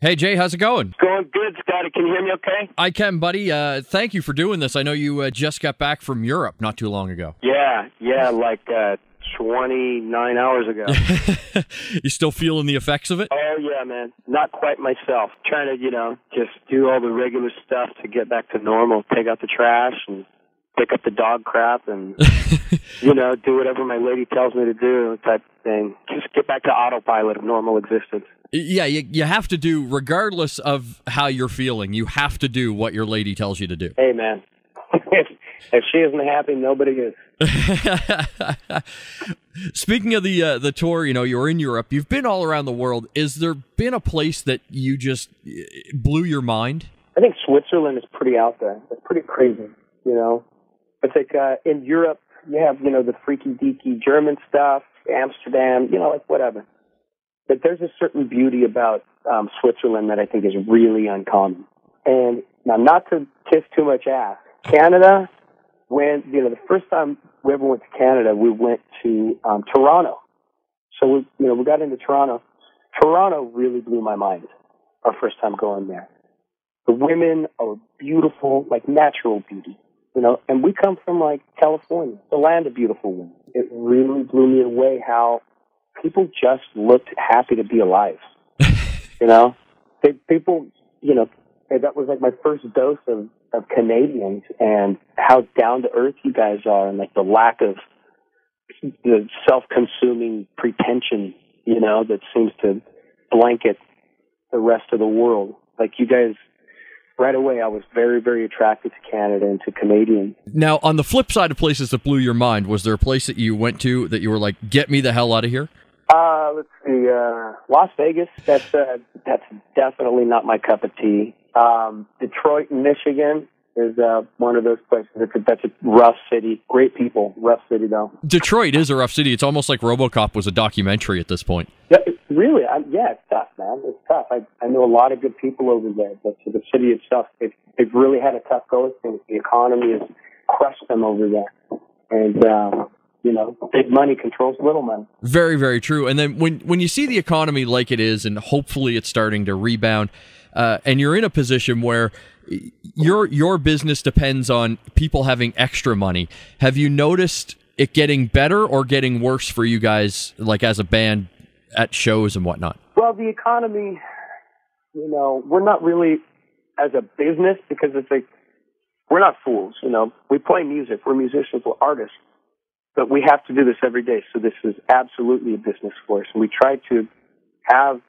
Hey, Jay, how's it going? Going good, Scotty. Can you hear me okay? I can, buddy. Thank you for doing this. I know you just got back from Europe not too long ago. Yeah, like 29 hours ago. You still feeling the effects of it? Oh, yeah, man. Not quite myself. Trying to, just do all the regular stuff to get back to normal. Take out the trash and pick up the dog crap and, do whatever my lady tells me to do type thing. Just get back to autopilot of normal existence. Yeah, you have to do, regardless of how you're feeling, you have to do what your lady tells you to do. Hey, man. If she isn't happy, nobody is. Speaking of the tour, you're in Europe. You've been all around the world. Is there been a place that you just blew your mind? I think Switzerland is pretty out there. It's pretty crazy, It's like in Europe, you have, the freaky-deaky German stuff, Amsterdam, whatever. But there's a certain beauty about Switzerland that I think is really uncommon. And now, not to kiss too much ass, Canada, the first time we ever went to Canada, we went to Toronto. So, we got into Toronto. Toronto really blew my mind our first time going there. The women are beautiful, like natural beauty, and we come from, California, the land of beautiful women. It really blew me away how people just looked happy to be alive. People, that was like my first dose of Canadians and how down to earth you guys are, and like the lack of the self-consuming pretension, that seems to blanket the rest of the world. Like you guys, right away, I was very, very attracted to Canada and to Canadians. Now, on the flip side of places that blew your mind, was there a place that you went to that you were like, get me the hell out of here? Let's see, Las Vegas. That's definitely not my cup of tea. Detroit, Michigan is one of those places. That's a rough city. Great people. Rough city, though. Detroit is a rough city. It's almost like RoboCop was a documentary at this point. Yeah, really? It's tough, man. It's tough. I know a lot of good people over there, but for the city itself, they've really had a tough go of things. The economy has crushed them over there. And, big money controls little money. Very, very true. And then when you see the economy like it is, and hopefully it's starting to rebound, and you're in a position where your business depends on people having extra money, have you noticed it getting better or getting worse for you guys, like as a band at shows and whatnot? Well, the economy, we're not really as a business, because it's like, we're not fools, We play music. We're musicians. We're artists. But we have to do this every day, so this is absolutely a business for us. And we try to have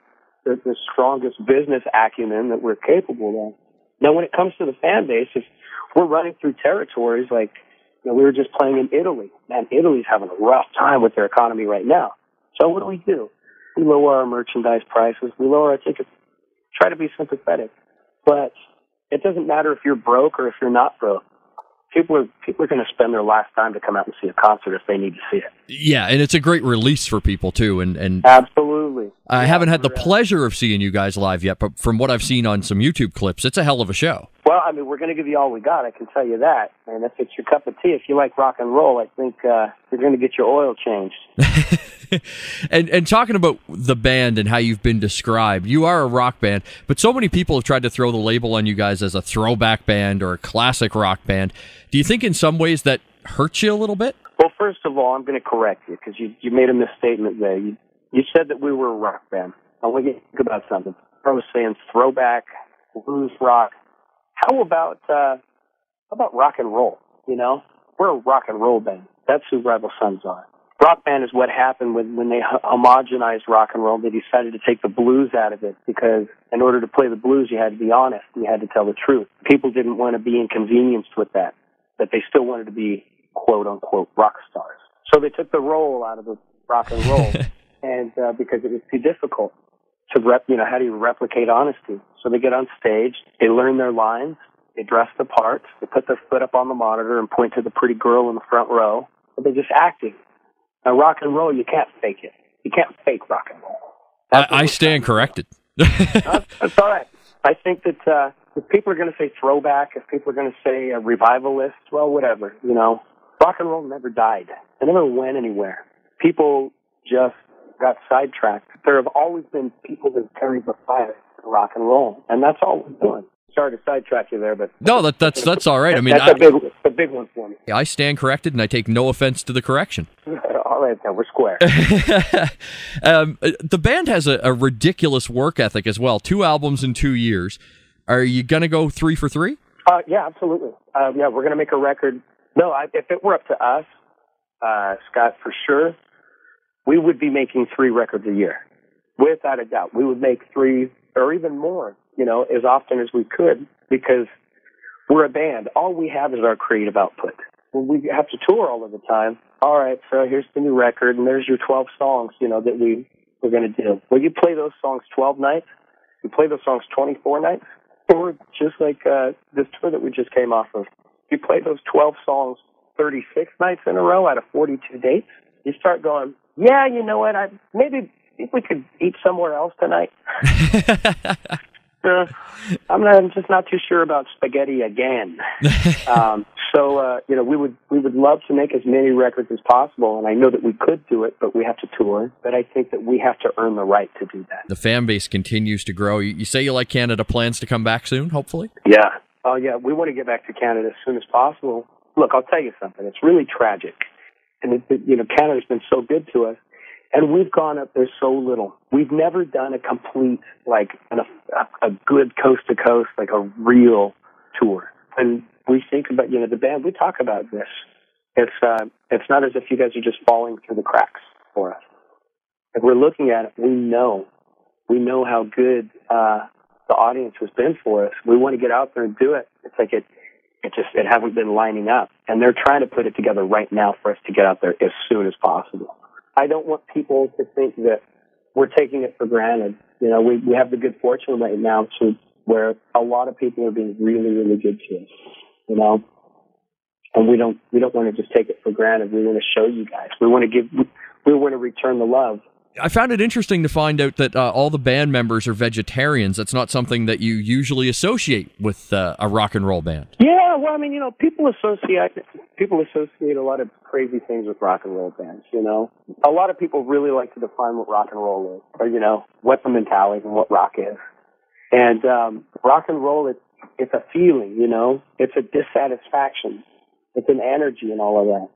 the strongest business acumen that we're capable of. Now, when it comes to the fan base, if we're running through territories like, we were just playing in Italy. Man, Italy's having a rough time with their economy right now. So what do? We lower our merchandise prices. We lower our tickets. Try to be sympathetic. But it doesn't matter if you're broke or if you're not broke. People are going to spend their last dime to come out and see a concert if they need to see it. Yeah, and it's a great release for people, too. And absolutely. I haven't had the pleasure of seeing you guys live yet, but from what I've seen on some YouTube clips, it's a hell of a show. Well, we're going to give you all we got, I can tell you that. And if it's your cup of tea, if you like rock and roll, I think you're going to get your oil changed. And talking about the band and how you've been described, you are a rock band, but so many people have tried to throw the label on you guys as a throwback band or a classic rock band. Do you think in some ways that hurts you a little bit? Well, first of all, I'm going to correct you because you made a misstatement there. You said that we were a rock band. I want you to think about something. I was saying throwback, blues rock. How about rock and roll? We're a rock and roll band. That's who Rival Sons are. Rock band is what happened when they homogenized rock and roll. They decided to take the blues out of it because in order to play the blues, you had to be honest. You had to tell the truth. People didn't want to be inconvenienced with that, but they still wanted to be quote-unquote rock stars. So they took the roll out of the rock and roll, and because it was too difficult to how do you replicate honesty? So they get on stage, they learn their lines, they dress the part, they put their foot up on the monitor and point to the pretty girl in the front row, but they're just acting. Now, rock and roll, you can't fake it. You can't fake rock and roll. I stand corrected. That's all right. I think that if people are going to say throwback, if people are going to say a revivalist, well, whatever, rock and roll never died. It never went anywhere. People just got sidetracked. There have always been people that carried the fire. rock and roll, and that's all we're doing. Sorry to sidetrack you there, but no, that's all right. I mean, that's a big one for me. I stand corrected, and I take no offense to the correction. All right, then we're square. The band has a ridiculous work ethic as well. 2 albums in 2 years. Are you gonna go 3 for 3? Yeah, absolutely. Yeah, we're gonna make a record. No, if it were up to us, Scott, for sure, we would be making 3 records a year, without a doubt. We would make 3 or even more, as often as we could, because we're a band. All we have is our creative output. When we have to tour all of the time, all right, so here's the new record, and there's your 12 songs, that we're going to do. Well, you play those songs 12 nights, you play those songs 24 nights, or just like this tour that we just came off of. You play those 12 songs 36 nights in a row out of 42 dates, you start going, yeah, you know what, maybe we could eat somewhere else tonight. I'm just not too sure about spaghetti again. So we would love to make as many records as possible, and I know that we could do it, but we have to tour. But I think that we have to earn the right to do that. The fan base continues to grow. You say you like Canada. Plans to come back soon, hopefully? Yeah. Oh, yeah. We want to get back to Canada as soon as possible. Look, I'll tell you something. It's really tragic. And, Canada's been so good to us. And we've gone up there so little. We've never done a complete, a good coast to coast, like a real tour. And we think about, the band, we talk about this. It's not as if you guys are just falling through the cracks for us. If we're looking at it, we know how good, the audience has been for us. We want to get out there and do it. It's like it hasn't been lining up. And they're trying to put it together right now for us to get out there as soon as possible. I don't want people to think that we're taking it for granted. We have the good fortune right now where a lot of people are being really, really good to us, and we don't want to just take it for granted. We want to show you guys. We want to return the love. I found it interesting to find out that all the band members are vegetarians. That's not something that you usually associate with a rock and roll band. Yeah, well, I mean, people associate a lot of crazy things with rock and roll bands. A lot of people really like to define what rock and roll is, or what the mentality and what rock is. And rock and roll, it's a feeling. It's a dissatisfaction. It's an energy and all of that.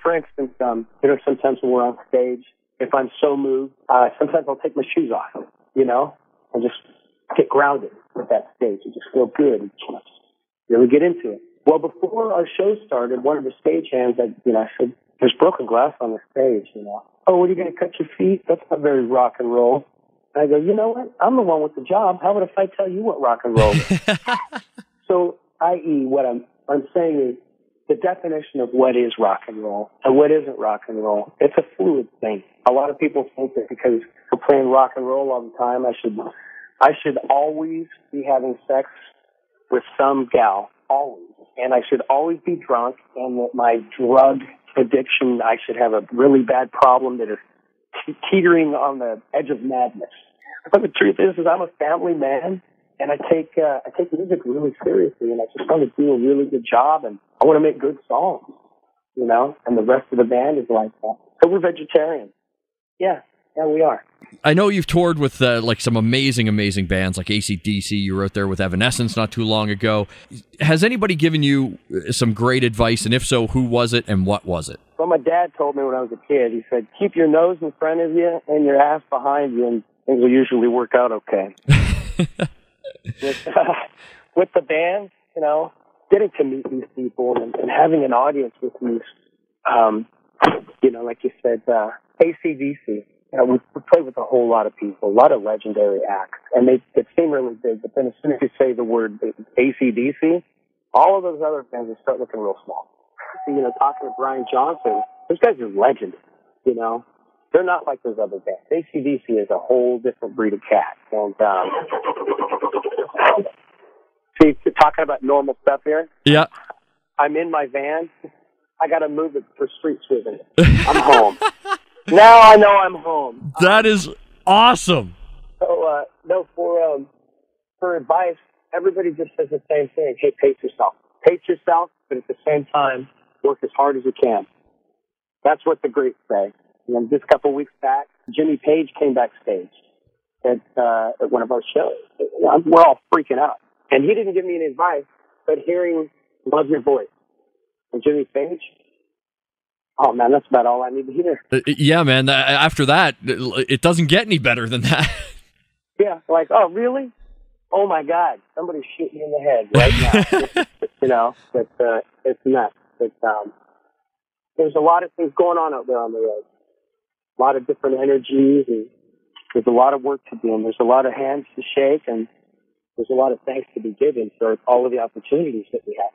For instance, sometimes when we're on stage, if I'm so moved, sometimes I'll take my shoes off, and just get grounded with that stage and just feel good and just really get into it. Well, before our show started, one of the stagehands, I said, there's broken glass on the stage, Oh, what are you going to cut your feet? That's not very rock and roll. And I go, you know what? I'm the one with the job. How about if I tell you what rock and roll is? So, i.e., what I'm saying is, the definition of what is rock and roll and what isn't rock and roll, it's a fluid thing. A lot of people think that because we're playing rock and roll all the time, I should always be having sex with some gal, always. And I should always be drunk, and that my drug addiction, I should have a really bad problem that is teetering on the edge of madness. But the truth is I'm a family man, and I take music really seriously, and I just want to do a really good job, and I want to make good songs, and the rest of the band is like that. So we're vegetarians. Yeah, we are. I know you've toured with some amazing bands like AC/DC. You were out there with Evanescence not too long ago. Has anybody given you some great advice, and if so, who was it and what was it? Well, my dad told me when I was a kid, he said, keep your nose in front of you and your ass behind you, and things will usually work out okay. With the band, getting to meet these people and having an audience with these, like you said, AC/DC. We play with a whole lot of people, a lot of legendary acts, and they seem really big, but then as soon as you say the word AC/DC, all of those other bands will start looking real small. Talking to Brian Johnson, those guys are legends, They're not like those other bands. AC/DC is a whole different breed of cat. And, see, talking about normal stuff here. Yeah. I'm in my van. I got to move it for street sweeping. I'm home. Now I know I'm home. That is awesome. So, for advice, everybody just says the same thing. Hey, pace yourself. Pace yourself, but at the same time, work as hard as you can. That's what the greats say. And then just a couple weeks back, Jimmy Page came backstage. at one of our shows. We're all freaking out. And he didn't give me any advice, but hearing Love Your Voice and Jimmy Page, oh, man, that's about all I need to hear. Yeah, man. After that, it doesn't get any better than that. Yeah, like, oh, really? Oh, my God, somebody's shooting me in the head right now. It's nuts. There's a lot of things going on out there on the road. A lot of different energies, and there's a lot of work to do, and there's a lot of hands to shake, and there's a lot of thanks to be given for all of the opportunities that we have.